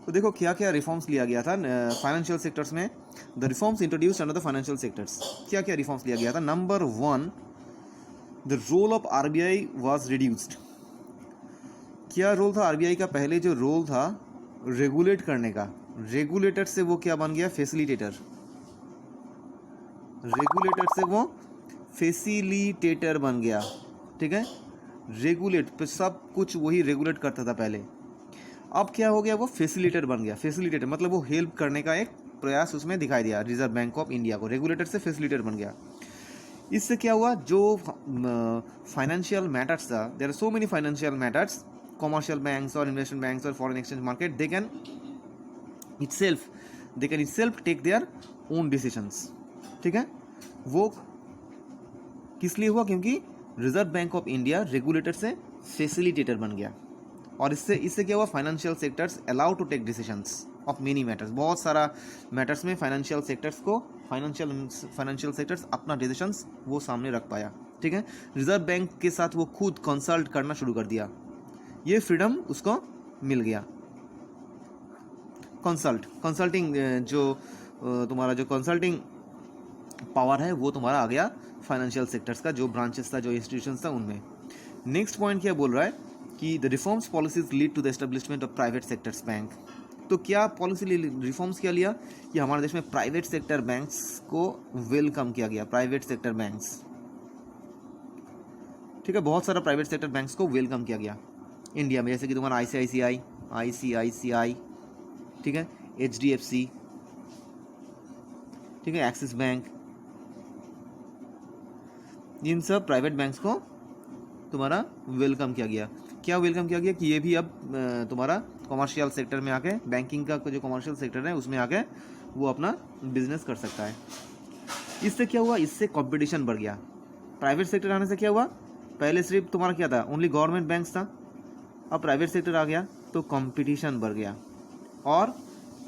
तो देखो क्या क्या रिफॉर्म्स लिया गया था फाइनेंशियल सेक्टर्स में। The reforms introduced under the financial sectors, क्या क्या रिफॉर्म्स लिया गया था। Number 1, the role of RBI was reduced. क्या रोल था आरबीआई का? पहले जो रोल था रेगुलेट करने का, रेगुलेटर से वो क्या बन गया? फैसिलिटेटर। रेगुलेटर से वो फैसिलिटेटर बन गया, ठीक है। रेगुलेट पे सब कुछ वही रेगुलेट करता था पहले, अब क्या हो गया? वो फैसिलिटेटर बन गया। फैसिलिटेटर मतलब वो हेल्प करने का एक प्रयास उसमें दिखाई दिया रिजर्व बैंक ऑफ इंडिया को, रेगुलेटर से फैसिलिटेटर बन गया। इससे क्या हुआ? जो फाइनेंशियल मैटर्स था, there are so many financial matters, commercial banks और इन्वेस्टमेंट बैंक्स और foreign exchange market, they can itself take their own decisions, ठीक है। वो किस लिए हुआ? क्योंकि reserve bank of India regulator से फैसिलिटेटर बन गया। और इससे क्या हुआ? Financial sectors allow to take decisions of many matters, बहुत सारा मैटर्स में फाइनेंशियल सेक्टर्स अपना डिसीजंस वो सामने रख पाया, ठीक है। रिजर्व बैंक के साथ वो खुद कंसल्ट करना शुरू कर दिया, ये फ्रीडम उसको मिल गया। कंसल्टिंग जो तुम्हारा जो कंसल्टिंग पावर है वो तुम्हारा आ गया फाइनेंशियल सेक्टर्स का, जो ब्रांचेस था, जो इंस्टीट्यूशंस था उनमें। नेक्स्ट पॉइंट क्या बोल रहा है कि the reforms policies lead to the establishment of private sectors bank. तो क्या पॉलिसी रिफॉर्म्स क्या लिया कि हमारे देश में प्राइवेट सेक्टर बैंक्स को वेलकम किया गया, प्राइवेट सेक्टर बैंक्स, ठीक है। बहुत सारा प्राइवेट सेक्टर बैंक्स को वेलकम किया गया इंडिया में, जैसे कि तुम्हारा आईसीआईसीआई, ठीक है, एचडीएफसी, ठीक है, एक्सिस बैंक, इन सब प्राइवेट बैंक्स को तुम्हारा वेलकम किया गया। क्या वेलकम किया गया कि ये भी अब तुम्हारा कॉमर्शियल सेक्टर में आके, बैंकिंग का जो कॉमर्शियल सेक्टर है उसमें आके वो अपना बिजनेस कर सकता है। इससे क्या हुआ? इससे कंपटीशन बढ़ गया। प्राइवेट सेक्टर आने से क्या हुआ? पहले सिर्फ तुम्हारा क्या था? ओनली गवर्नमेंट बैंक्स था, अब प्राइवेट सेक्टर आ गया तो कंपटीशन बढ़ गया और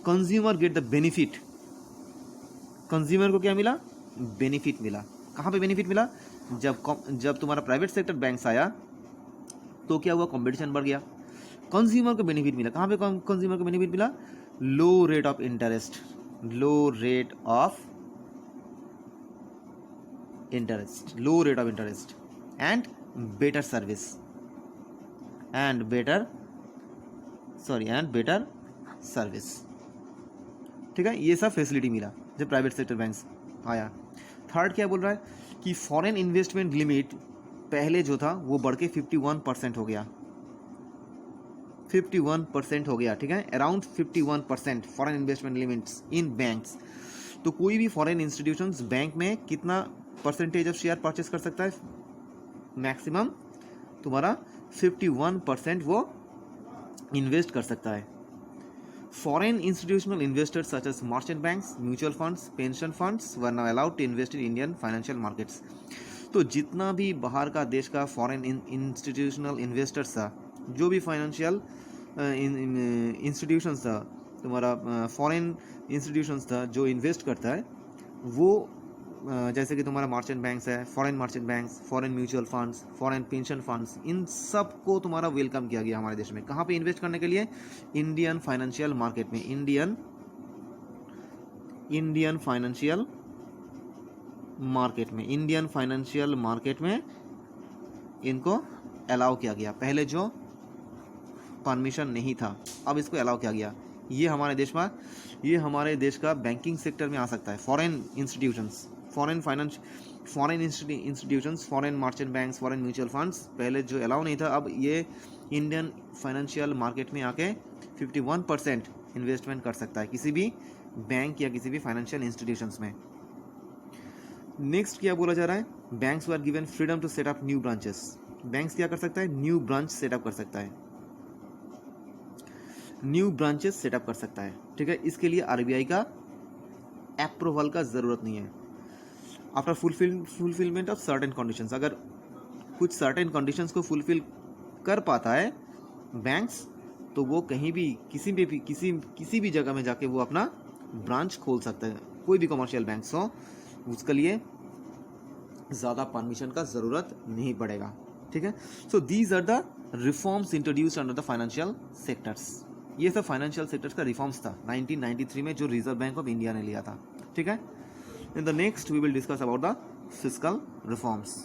consumer get the benefit. Consumer को क्या मिला? बेनिफिट मिला। कहाँ पे बेनिफिट मिला? जब तुम्हारा प्राइवेट सेक्टर बैंक्स आया तो क्या हुआ? कंपटीशन बढ़ गया, कंज्यूमर को बेनिफिट मिला। कहाँ पे कंज्यूमर को बेनिफिट मिला? Low rate of interest and better service, ठीक है। ये सब फैसिलिटी मिला जब प्राइवेट सेक्टर बैंक्स आया। थर्ड क्या बोल रहा है कि फॉरेन इन्वेस्टमेंट लिमिट पहले जो था वो बढ़ के 51% हो गया, 51% हो गया, ठीक है। अराउंड 51% फॉरेन इन्वेस्टमेंट लिमिट्स इन बैंक्स। तो कोई भी फॉरेन इंस्टीट्यूशंस बैंक में कितना परसेंटेज ऑफ शेयर परचेस कर सकता है? मैक्सिमम तुम्हारा 51% वो इन्वेस्ट कर सकता है। Foreign institutional investors such as merchant banks, mutual funds, pension funds were now allowed to invest in Indian financial markets. तो जितना भी बाहर का देश का फॉरेन इंस्टीट्यूशनल इन्वेस्टर्स था, जो भी फाइनेंशियल इंस्टीट्यूशंस था, तुम्हारा फॉरेन इंस्टीट्यूशंस था जो इन्वेस्ट करता है, वो जैसे कि तुम्हारा मर्चेंट बैंक्स है, foreign merchant banks, foreign mutual funds, foreign pension funds, इन सब को तुम्हारा वेलकम किया गया हमारे देश में। कहाँ पे इन्वेस्ट करने के लिए? इंडियन फाइनेंशियल मार्केट में। इंडियन फाइनेंशियल मार्केट में इनको अलाउ किया गया। पहले जो परमिशन नहीं था, अब इसको अलाउ किया गया। ये हमारे देश का बैंकिंग सेक्टर में आ सकता है। Foreign institutions, foreign institutions, foreign merchant banks, foreign mutual funds, पहले जो अलाउ नहीं था, अब ये इंडियन फाइनेंशियल मार्केट में आके 51% इन्वेस्टमेंट कर सकता है किसी भी बैंक या किसी भी फाइनेंशियल इंस्टीट्यूशंस में। नेक्स्ट क्या बोला जा रहा है? Banks were given freedom to set up new branches. Banks क्या कर सकता है? न्यू ब्रांच सेटअप कर सकता है, न्यू ब्रांचेस सेटअप कर सकता है, ठीक है। इसके लिए आरबीआई का अप्रूवल का ज़रूरत नहीं है। After fulfilment of certain conditions, अगर कुछ सर्टेन कंडीशंस को फुलफिल कर पाता है बैंक्स, तो वो कहीं भी किसी भी जगह में जाके वो अपना ब्रांच खोल सकता है। कोई भी कमर्शियल बैंक्स हो, उसके लिए ज़्यादा परमिशन का ज़रूरत नहीं पड़ेगा, ठीक है। So these are the reforms introduced under the financial sectors. ये सब फाइनेंशियल सेक्टर्स का रिफॉर्म्स था 1993 में जो रिजर्व बैंक ऑफ इंडिया ने लिया था, ठीक है। In the next we will discuss about the fiscal reforms.